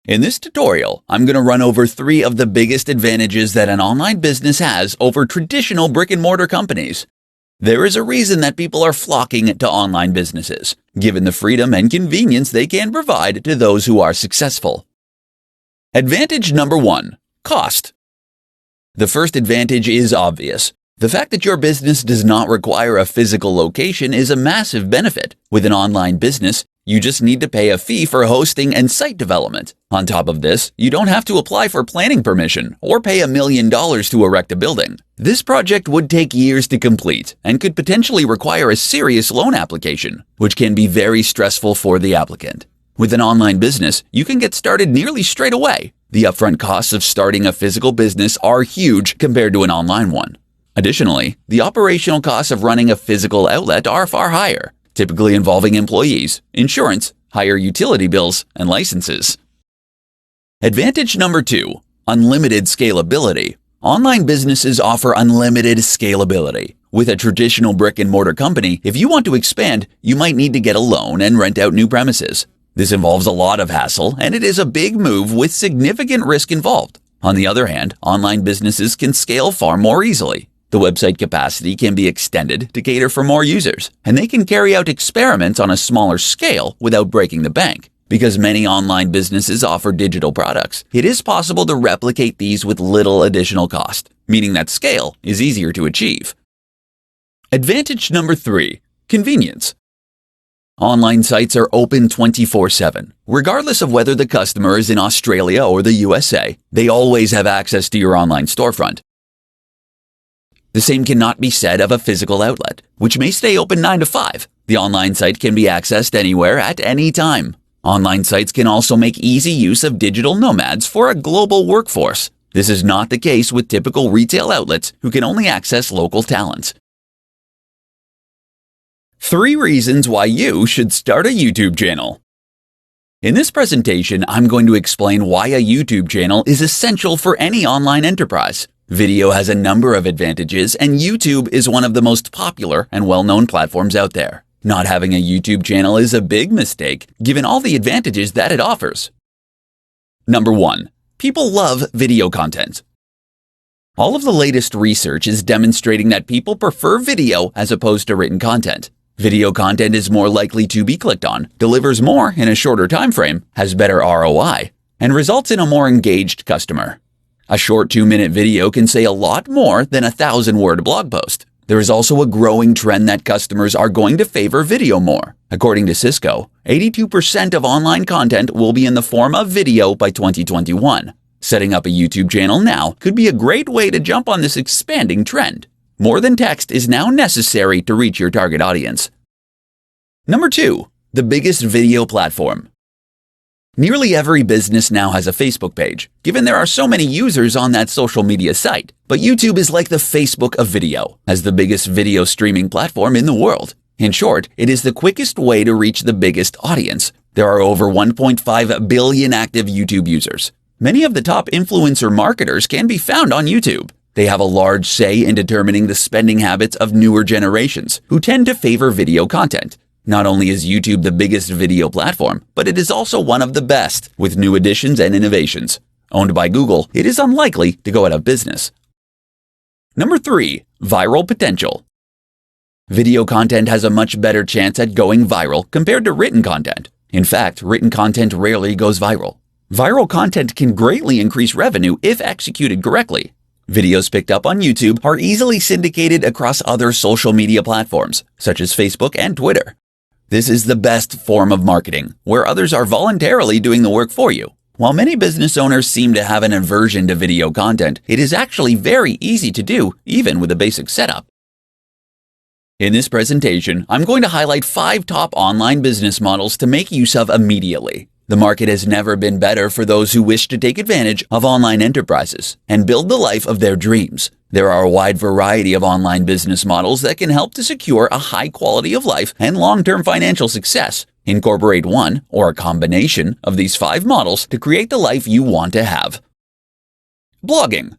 In this tutorial, I'm going to run over 3 of the biggest advantages that an online business has over traditional brick-and-mortar companies. There is a reason that people are flocking to online businesses, given the freedom and convenience they can provide to those who are successful. Advantage number 1. Cost. The first advantage is obvious. The fact that your business does not require a physical location is a massive benefit. With an online business, you just need to pay a fee for hosting and site development. On top of this, you don't have to apply for planning permission or pay $1 million to erect a building. This project would take years to complete and could potentially require a serious loan application, which can be very stressful for the applicant. With an online business, you can get started nearly straight away. The upfront costs of starting a physical business are huge compared to an online one. Additionally, the operational costs of running a physical outlet are far higher, typically involving employees, insurance, higher utility bills, and licenses. Advantage number 2. Unlimited scalability. Online businesses offer unlimited scalability. With a traditional brick-and-mortar company, if you want to expand, you might need to get a loan and rent out new premises. This involves a lot of hassle, and it is a big move with significant risk involved. On the other hand, online businesses can scale far more easily. The website capacity can be extended to cater for more users, and they can carry out experiments on a smaller scale without breaking the bank. Because many online businesses offer digital products, it is possible to replicate these with little additional cost, meaning that scale is easier to achieve. Advantage number 3. Convenience. Online sites are open 24/7. Regardless of whether the customer is in Australia or the USA, they always have access to your online storefront. The same cannot be said of a physical outlet, which may stay open 9 to 5. The online site can be accessed anywhere at any time. Online sites can also make easy use of digital nomads for a global workforce. This is not the case with typical retail outlets who can only access local talents. 3 reasons why you should start a YouTube channel. In this presentation, I'm going to explain why a YouTube channel is essential for any online enterprise. Video has a number of advantages, and YouTube is one of the most popular and well-known platforms out there. Not having a YouTube channel is a big mistake, given all the advantages that it offers. Number 1. People love video content. All of the latest research is demonstrating that people prefer video as opposed to written content. Video content is more likely to be clicked on, delivers more in a shorter time frame, has better ROI, and results in a more engaged customer. A short 2-minute video can say a lot more than a 1,000-word blog post. There is also a growing trend that customers are going to favor video more. According to Cisco, 82% of online content will be in the form of video by 2021. Setting up a YouTube channel now could be a great way to jump on this expanding trend. More than text is now necessary to reach your target audience. Number 2. The biggest video platform. Nearly every business now has a Facebook page, given there are so many users on that social media site. But YouTube is like the Facebook of video, as the biggest video streaming platform in the world. In short, it is the quickest way to reach the biggest audience. There are over 1.5 billion active YouTube users. Many of the top influencer marketers can be found on YouTube. They have a large say in determining the spending habits of newer generations, who tend to favor video content. Not only is YouTube the biggest video platform, but it is also one of the best, with new additions and innovations. Owned by Google, it is unlikely to go out of business. Number 3. Viral potential. Video content has a much better chance at going viral compared to written content. In fact, written content rarely goes viral. Viral content can greatly increase revenue if executed correctly. Videos picked up on YouTube are easily syndicated across other social media platforms, such as Facebook and Twitter. This is the best form of marketing, where others are voluntarily doing the work for you. While many business owners seem to have an aversion to video content, it is actually very easy to do, even with a basic setup. In this presentation, I'm going to highlight 5 top online business models to make use of immediately. The market has never been better for those who wish to take advantage of online enterprises and build the life of their dreams. There are a wide variety of online business models that can help to secure a high quality of life and long-term financial success. Incorporate one or a combination of these 5 models to create the life you want to have. Blogging.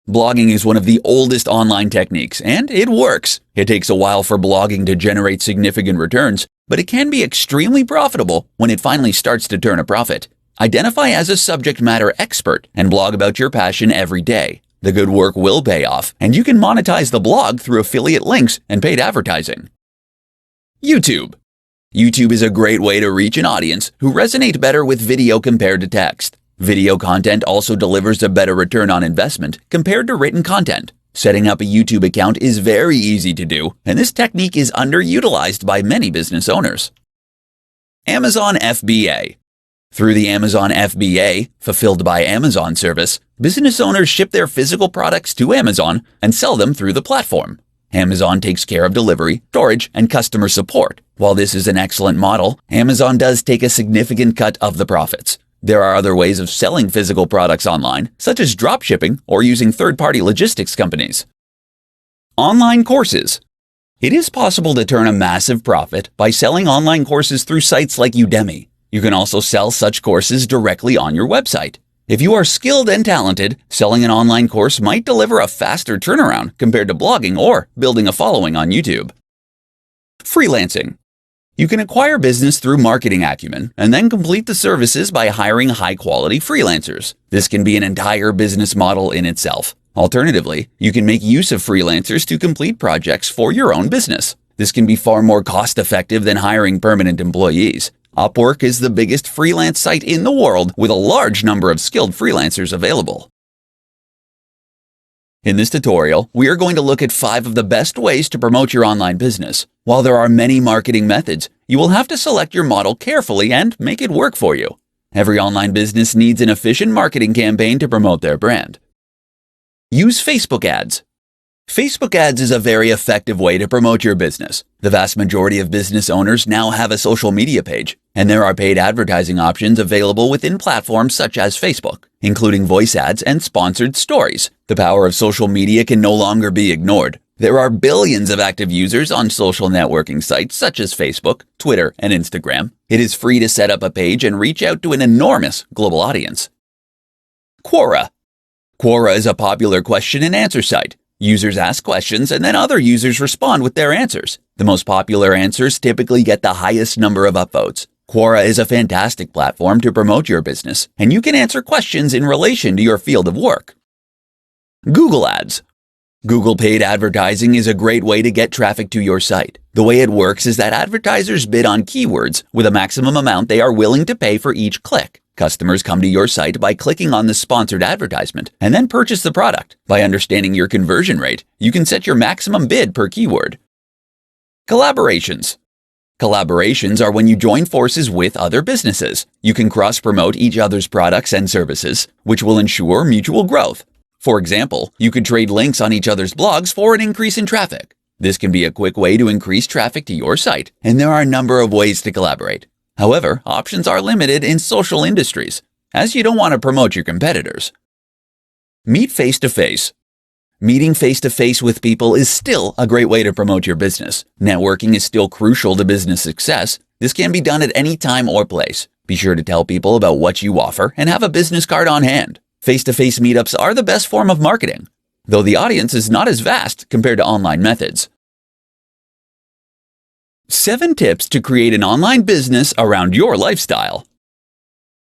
Blogging is one of the oldest online techniques, and it works. It takes a while for blogging to generate significant returns, but it can be extremely profitable when it finally starts to turn a profit. Identify as a subject matter expert and blog about your passion every day. The good work will pay off, and you can monetize the blog through affiliate links and paid advertising. YouTube. YouTube is a great way to reach an audience who resonate better with video compared to text. Video content also delivers a better return on investment compared to written content. Setting up a YouTube account is very easy to do, and this technique is underutilized by many business owners. Amazon FBA. Through the Amazon FBA, Fulfilled by Amazon service, business owners ship their physical products to Amazon and sell them through the platform. Amazon takes care of delivery, storage, and customer support. While this is an excellent model, Amazon does take a significant cut of the profits. There are other ways of selling physical products online, such as dropshipping or using third-party logistics companies. Online courses. It is possible to turn a massive profit by selling online courses through sites like Udemy. You can also sell such courses directly on your website. If you are skilled and talented, selling an online course might deliver a faster turnaround compared to blogging or building a following on YouTube. Freelancing. You can acquire business through marketing acumen and then complete the services by hiring high-quality freelancers. This can be an entire business model in itself. Alternatively, you can make use of freelancers to complete projects for your own business. This can be far more cost-effective than hiring permanent employees. Upwork is the biggest freelance site in the world with a large number of skilled freelancers available. In this tutorial, we are going to look at 5 of the best ways to promote your online business. While there are many marketing methods, you will have to select your model carefully and make it work for you. Every online business needs an efficient marketing campaign to promote their brand. Use Facebook ads. Facebook ads is a very effective way to promote your business. The vast majority of business owners now have a social media page, and there are paid advertising options available within platforms such as Facebook, including voice ads and sponsored stories. The power of social media can no longer be ignored. There are billions of active users on social networking sites such as Facebook, Twitter, and Instagram. It is free to set up a page and reach out to an enormous global audience. Quora. Quora is a popular question and answer site. Users ask questions and then other users respond with their answers. The most popular answers typically get the highest number of upvotes. Quora is a fantastic platform to promote your business, and you can answer questions in relation to your field of work. Google Ads. Google paid advertising is a great way to get traffic to your site. The way it works is that advertisers bid on keywords with a maximum amount they are willing to pay for each click. Customers come to your site by clicking on the sponsored advertisement and then purchase the product. By understanding your conversion rate, you can set your maximum bid per keyword. Collaborations. Collaborations are when you join forces with other businesses. You can cross-promote each other's products and services, which will ensure mutual growth. For example, you could trade links on each other's blogs for an increase in traffic. This can be a quick way to increase traffic to your site, and there are a number of ways to collaborate. However, options are limited in social industries, as you don't want to promote your competitors. Meet face-to-face. Meeting face-to-face with people is still a great way to promote your business. Networking is still crucial to business success. This can be done at any time or place. Be sure to tell people about what you offer and have a business card on hand. Face-to-face meetups are the best form of marketing, though the audience is not as vast compared to online methods. 7 tips to create an online business around your lifestyle.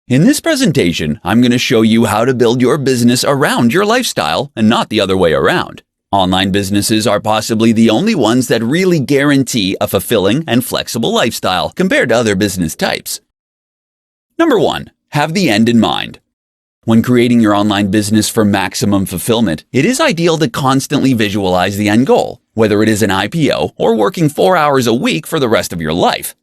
In this presentation, I'm going to show you how to build your business around your lifestyle and not the other way around. Online businesses are possibly the only ones that really guarantee a fulfilling and flexible lifestyle compared to other business types. Number 1. Have the end in mind. When creating your online business for maximum fulfillment, it is ideal to constantly visualize the end goal, whether it is an IPO or working 4 hours a week for the rest of your life.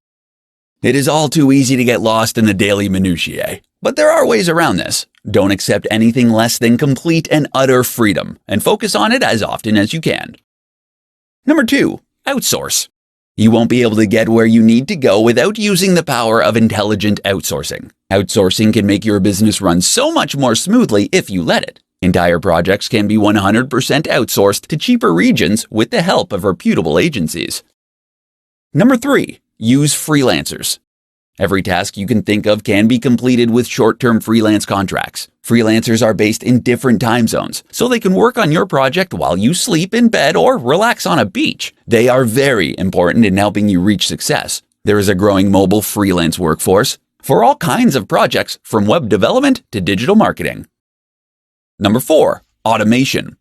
It is all too easy to get lost in the daily minutiae, but there are ways around this. Don't accept anything less than complete and utter freedom, and focus on it as often as you can. Number 2. Outsource. You won't be able to get where you need to go without using the power of intelligent outsourcing. Outsourcing can make your business run so much more smoothly if you let it. Entire projects can be 100% outsourced to cheaper regions with the help of reputable agencies. Number 3. Use freelancers. Every task you can think of can be completed with short-term freelance contracts. Freelancers are based in different time zones, so they can work on your project while you sleep in bed or relax on a beach. They are very important in helping you reach success. There is a growing mobile freelance workforce. for all kinds of projects from web development to digital marketing. Number 4. Automation.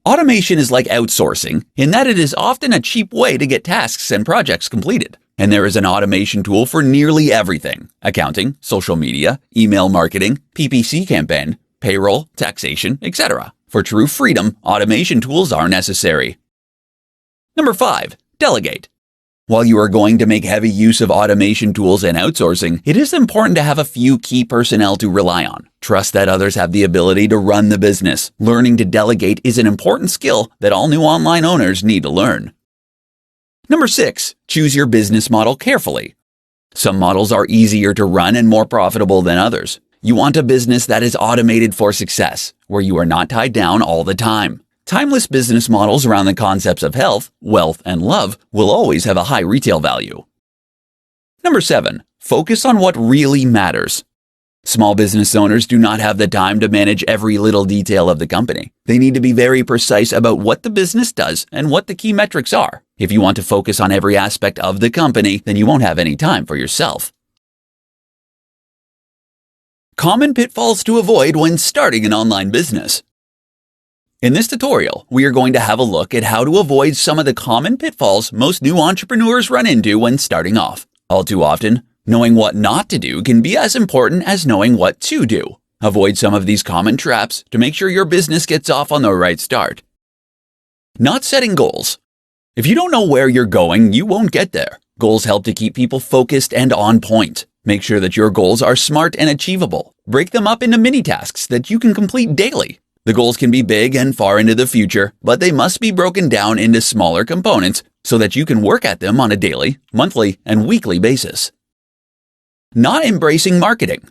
Automation is like outsourcing in that it is often a cheap way to get tasks and projects completed. And there is an automation tool for nearly everything: accounting, social media, email marketing, PPC campaign, payroll, taxation, etc. For true freedom, automation tools are necessary. Number 5. Delegate. While you are going to make heavy use of automation tools and outsourcing, it is important to have a few key personnel to rely on. Trust that others have the ability to run the business. Learning to delegate is an important skill that all new online owners need to learn. Number 6. Choose your business model carefully. Some models are easier to run and more profitable than others. You want a business that is automated for success, where you are not tied down all the time. Timeless business models around the concepts of health, wealth, and love will always have a high retail value. Number 7. Focus on what really matters. Small business owners do not have the time to manage every little detail of the company. They need to be very precise about what the business does and what the key metrics are. If you want to focus on every aspect of the company, then you won't have any time for yourself. Common pitfalls to avoid when starting an online business. In this tutorial, we are going to have a look at how to avoid some of the common pitfalls most new entrepreneurs run into when starting off. All too often, knowing what not to do can be as important as knowing what to do. Avoid some of these common traps to make sure your business gets off on the right start. Not setting goals. If you don't know where you're going, you won't get there. Goals help to keep people focused and on point. Make sure that your goals are smart and achievable. Break them up into mini tasks that you can complete daily. The goals can be big and far into the future, but they must be broken down into smaller components so that you can work at them on a daily, monthly, and weekly basis. Not embracing marketing.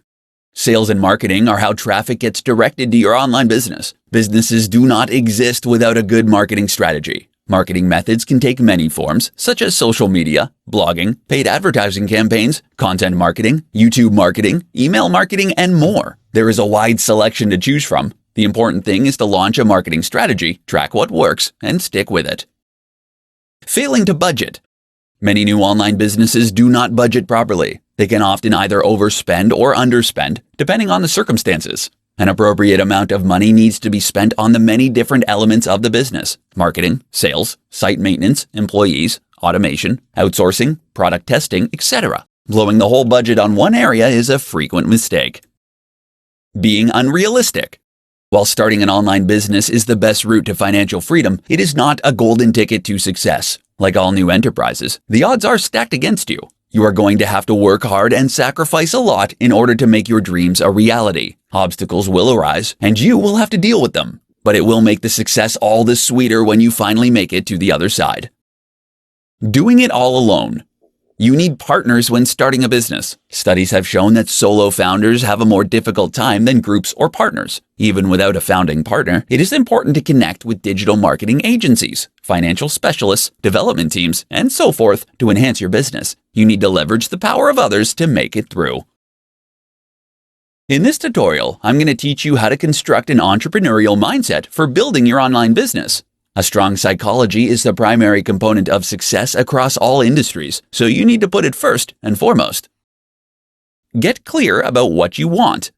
Sales and marketing are how traffic gets directed to your online business. Businesses do not exist without a good marketing strategy. Marketing methods can take many forms, such as social media, blogging, paid advertising campaigns, content marketing, YouTube marketing, email marketing, and more. There is a wide selection to choose from. The important thing is to launch a marketing strategy, track what works, and stick with it. Failing to budget. Many new online businesses do not budget properly. They can often either overspend or underspend, depending on the circumstances. An appropriate amount of money needs to be spent on the many different elements of the business: marketing, sales, site maintenance, employees, automation, outsourcing, product testing, etc. Blowing the whole budget on one area is a frequent mistake. Being unrealistic. While starting an online business is the best route to financial freedom, it is not a golden ticket to success. Like all new enterprises, the odds are stacked against you. You are going to have to work hard and sacrifice a lot in order to make your dreams a reality. Obstacles will arise, and you will have to deal with them. But it will make the success all the sweeter when you finally make it to the other side. Doing it all alone. You need partners when starting a business. Studies have shown that solo founders have a more difficult time than groups or partners. Even without a founding partner, it is important to connect with digital marketing agencies, financial specialists, development teams, and so forth to enhance your business. You need to leverage the power of others to make it through. In this tutorial, I'm going to teach you how to construct an entrepreneurial mindset for building your online business. A strong psychology is the primary component of success across all industries, so you need to put it first and foremost. Get clear about what you want.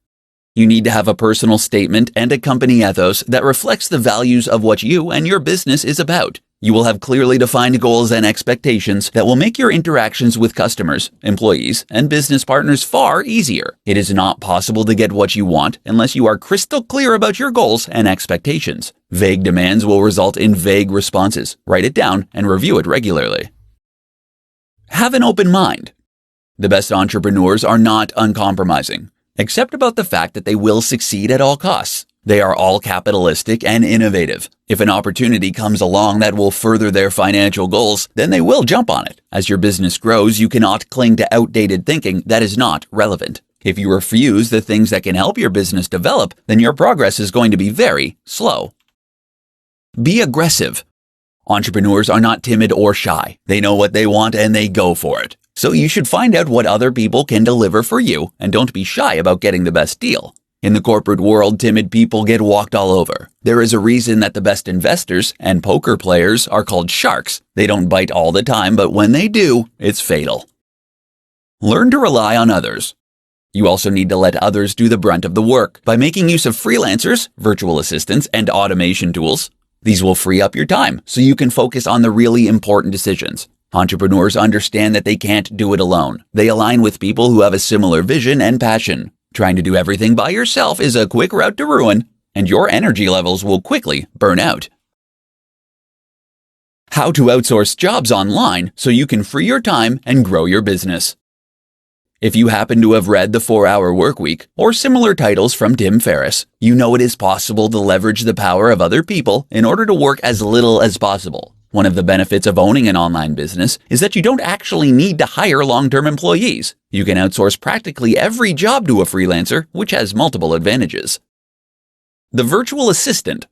You need to have a personal statement and a company ethos that reflects the values of what you and your business is about. You will have clearly defined goals and expectations that will make your interactions with customers, employees, and business partners far easier. It is not possible to get what you want unless you are crystal clear about your goals and expectations. Vague demands will result in vague responses. Write it down and review it regularly. Have an open mind. The best entrepreneurs are not uncompromising, except about the fact that they will succeed at all costs. They are all capitalistic and innovative. If an opportunity comes along that will further their financial goals, then they will jump on it. As your business grows, you cannot cling to outdated thinking that is not relevant. If you refuse the things that can help your business develop, then your progress is going to be very slow. Be aggressive. Entrepreneurs are not timid or shy. They know what they want and they go for it. So you should find out what other people can deliver for you and don't be shy about getting the best deal. In the corporate world, timid people get walked all over. There is a reason that the best investors and poker players are called sharks. They don't bite all the time, but when they do, it's fatal. Learn to rely on others. You also need to let others do the brunt of the work by making use of freelancers, virtual assistants, and automation tools. These will free up your time so you can focus on the really important decisions. Entrepreneurs understand that they can't do it alone. They align with people who have a similar vision and passion. Trying to do everything by yourself is a quick route to ruin, and your energy levels will quickly burn out. How to outsource jobs online so you can free your time and grow your business. If you happen to have read The 4-Hour Workweek or similar titles from Tim Ferriss, you know it is possible to leverage the power of other people in order to work as little as possible. One of the benefits of owning an online business is that you don't actually need to hire long-term employees. You can outsource practically every job to a freelancer, which has multiple advantages. The virtual assistant.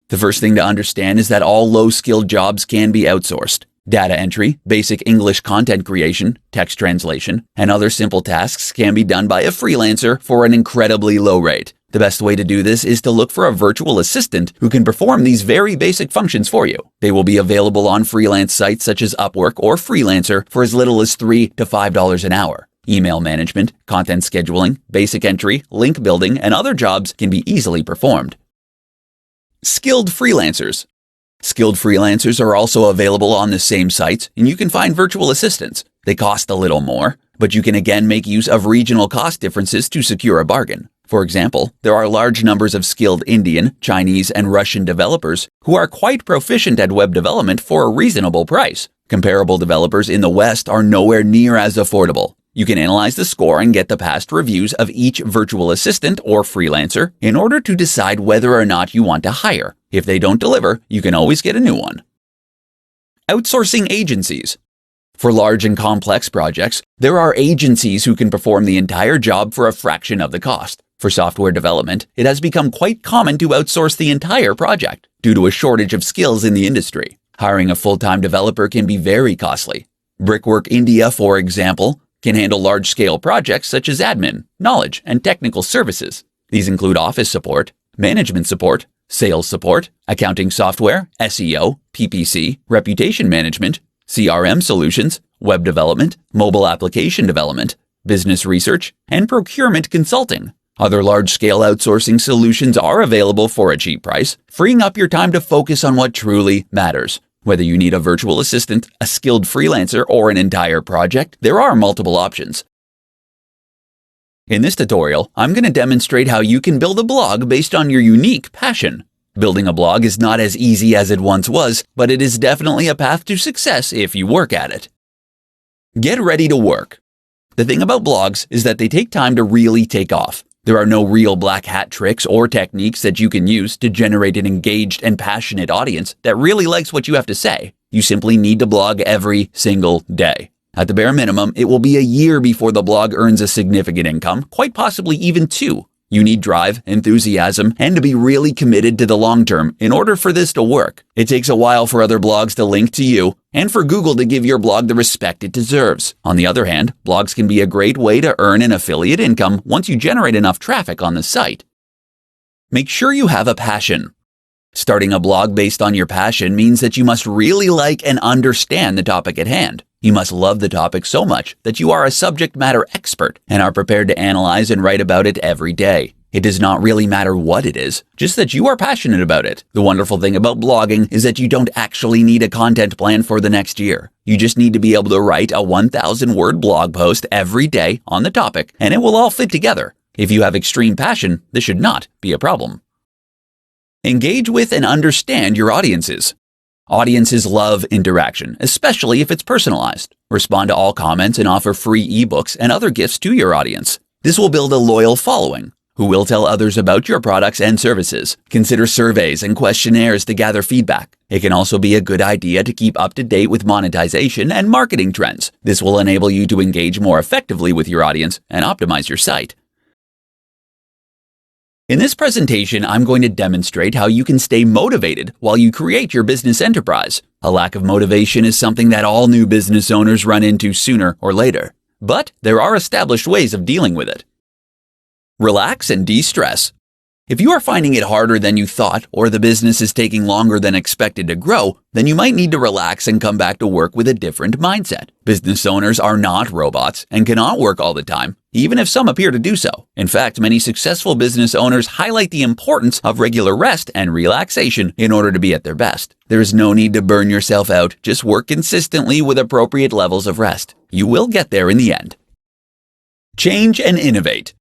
The first thing to understand is that all low-skilled jobs can be outsourced. Data entry, basic English content creation, text translation, and other simple tasks can be done by a freelancer for an incredibly low rate. The best way to do this is to look for a virtual assistant who can perform these very basic functions for you. They will be available on freelance sites such as Upwork or Freelancer for as little as $3 to $5 an hour. Email management, content scheduling, basic entry, link building, and other jobs can be easily performed. Skilled freelancers. Skilled freelancers are also available on the same sites, and you can find virtual assistants. They cost a little more, but you can again make use of regional cost differences to secure a bargain. For example, there are large numbers of skilled Indian, Chinese, and Russian developers who are quite proficient at web development for a reasonable price. Comparable developers in the West are nowhere near as affordable. You can analyze the score and get the past reviews of each virtual assistant or freelancer in order to decide whether or not you want to hire. If they don't deliver, you can always get a new one. Outsourcing agencies. For large and complex projects, there are agencies who can perform the entire job for a fraction of the cost. For software development, it has become quite common to outsource the entire project due to a shortage of skills in the industry. Hiring a full-time developer can be very costly. Brickwork India, for example, can handle large-scale projects such as admin, knowledge, and technical services. These include office support, management support, sales support, accounting software, SEO, PPC, reputation management, CRM solutions, web development, mobile application development, business research, and procurement consulting. Other large-scale outsourcing solutions are available for a cheap price, freeing up your time to focus on what truly matters. Whether you need a virtual assistant, a skilled freelancer, or an entire project, there are multiple options. In this tutorial, I'm going to demonstrate how you can build a blog based on your unique passion. Building a blog is not as easy as it once was, but it is definitely a path to success if you work at it. Get ready to work. The thing about blogs is that they take time to really take off. There are no real black hat tricks or techniques that you can use to generate an engaged and passionate audience that really likes what you have to say. You simply need to blog every single day. At the bare minimum, it will be a year before the blog earns a significant income, quite possibly even 2. You need drive, enthusiasm, and to be really committed to the long term in order for this to work. It takes a while for other blogs to link to you and for Google to give your blog the respect it deserves. On the other hand, blogs can be a great way to earn an affiliate income once you generate enough traffic on the site. Make sure you have a passion. Starting a blog based on your passion means that you must really like and understand the topic at hand. You must love the topic so much that you are a subject matter expert and are prepared to analyze and write about it every day. It does not really matter what it is, just that you are passionate about it. The wonderful thing about blogging is that you don't actually need a content plan for the next year. You just need to be able to write a 1,000-word blog post every day on the topic, and it will all fit together. If you have extreme passion, this should not be a problem. Engage with and understand your audiences. Audiences love interaction, especially if it's personalized. Respond to all comments and offer free ebooks and other gifts to your audience. This will build a loyal following who will tell others about your products and services. Consider surveys and questionnaires to gather feedback. It can also be a good idea to keep up to date with monetization and marketing trends. This will enable you to engage more effectively with your audience and optimize your site. In this presentation, I'm going to demonstrate how you can stay motivated while you create your business enterprise. A lack of motivation is something that all new business owners run into sooner or later, but there are established ways of dealing with it. Relax and de-stress. If you are finding it harder than you thought, or the business is taking longer than expected to grow, then you might need to relax and come back to work with a different mindset. Business owners are not robots and cannot work all the time. even if some appear to do so. In fact, many successful business owners highlight the importance of regular rest and relaxation in order to be at their best. There is no need to burn yourself out. Just work consistently with appropriate levels of rest. You will get there in the end. Change and innovate.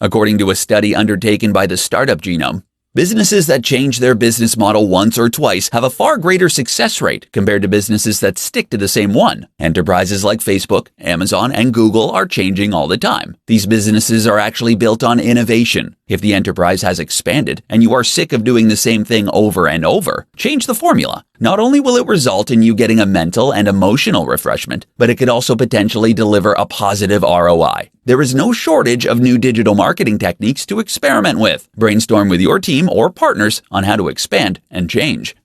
According to a study undertaken by the Startup Genome, businesses that change their business model once or twice have a far greater success rate compared to businesses that stick to the same one. Enterprises like Facebook, Amazon, and Google are changing all the time. These businesses are actually built on innovation. If the enterprise has expanded and you are sick of doing the same thing over and over, change the formula. Not only will it result in you getting a mental and emotional refreshment, but it could also potentially deliver a positive ROI. There is no shortage of new digital marketing techniques to experiment with. Brainstorm with your team or partners on how to expand and change.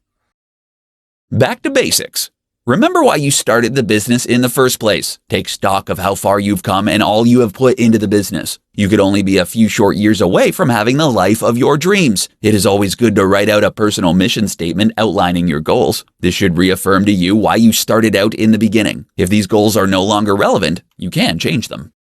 Back to basics. Remember why you started the business in the first place. Take stock of how far you've come and all you have put into the business. You could only be a few short years away from having the life of your dreams. It is always good to write out a personal mission statement outlining your goals. This should reaffirm to you why you started out in the beginning. If these goals are no longer relevant, you can change them.